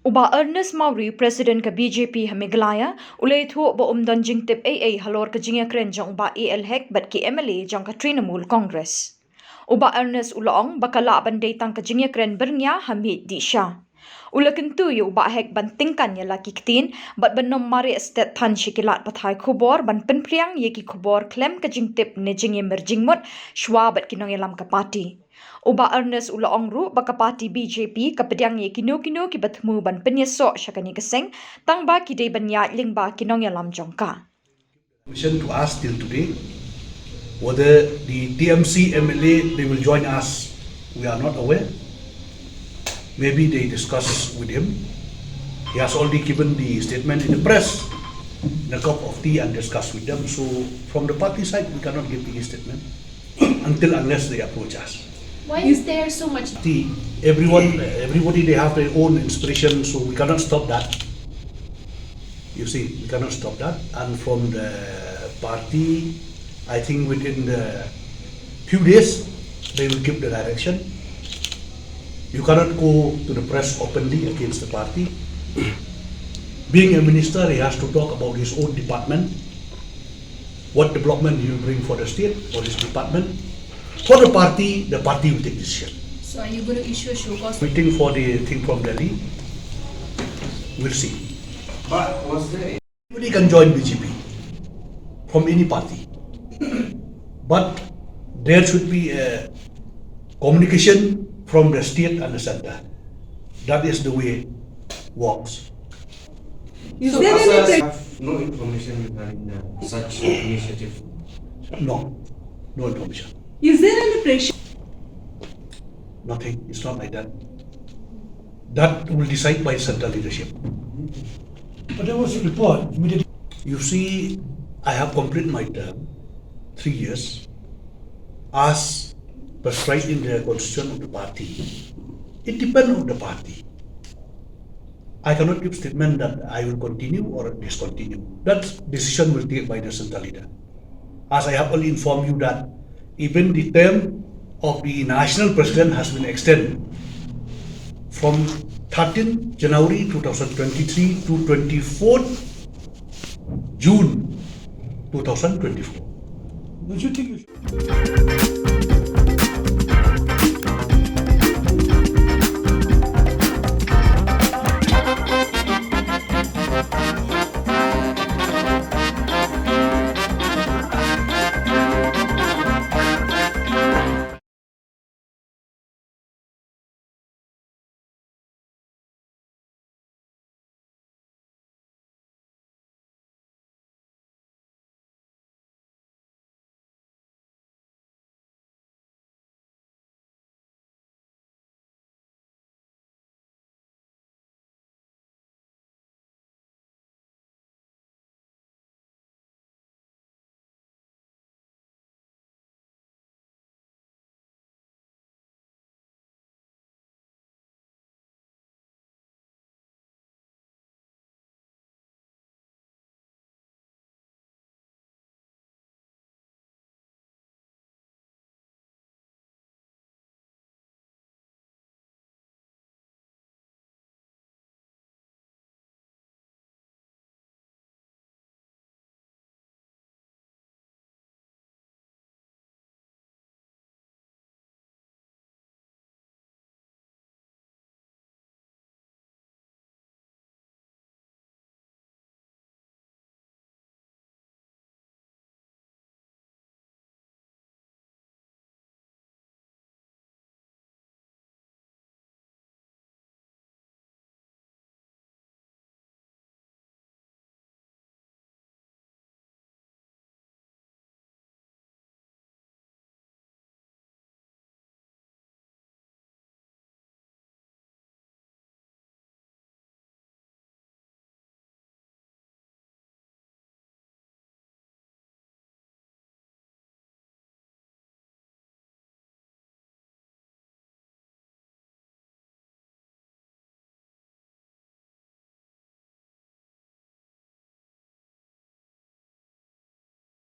Uba Ernest Mawri, President ka BJP ha Meghalaya, ulay thuo ba umdan jingtip AA halor ka jingya kren jang ba AL hek bat ki MLA jang ka Trinamool Congress. Uba Ernest ulaong bakala banday tang ka jingya kren bernya hamid di siya. Ula kentuyo ba hek bantingkan ya laki kitin bat banom mari estet tan shikilat pathay kubor ban penpriang yeki kubor klem ka jingtip ne jingya merjingmot shwa bat kinong yalam ka party. Uba Ernest ulaong ru baka party BJP kapediang ye kino ki batmu ban penyeso syakani keseng tang ba ki day banya ling ba kinong yalam jongka. Mission to us till today whether the TMC MLA they will join us, we are not aware. Maybe they discuss with him. He has already given the statement in the press, in a cup of tea, and discussed with them. So from the party side, we cannot give any statement unless they approach us. Why is there so much? Everybody they have their own inspiration, so we cannot stop that. You see, we cannot stop that. And from the party, I think within the few days, they will give the direction. You cannot go to the press openly against the party. Being a minister, he has to talk about his own department, what development he will bring for the state or his department. For the party will take decision. So are you going to issue a show cause? Waiting for the thing from Delhi. We'll see. But was there? Anybody can join BJP from any party, but there should be a communication from the state and the center. That is the way it works. Is there any have no information regarding such initiative? No information. Is there any pressure? Nothing. It's not like that. That will decide by central leadership. But there was a report immediately. You see, I have completed my term, 3 years, as prescribed in the constitution of the party. It depends on the party. I cannot give statement that I will continue or discontinue. That decision will be taken by the central leader. As I have already informed you that even the term of the national president has been extended from 13 January 2023 to 24th June 2024. Don't you think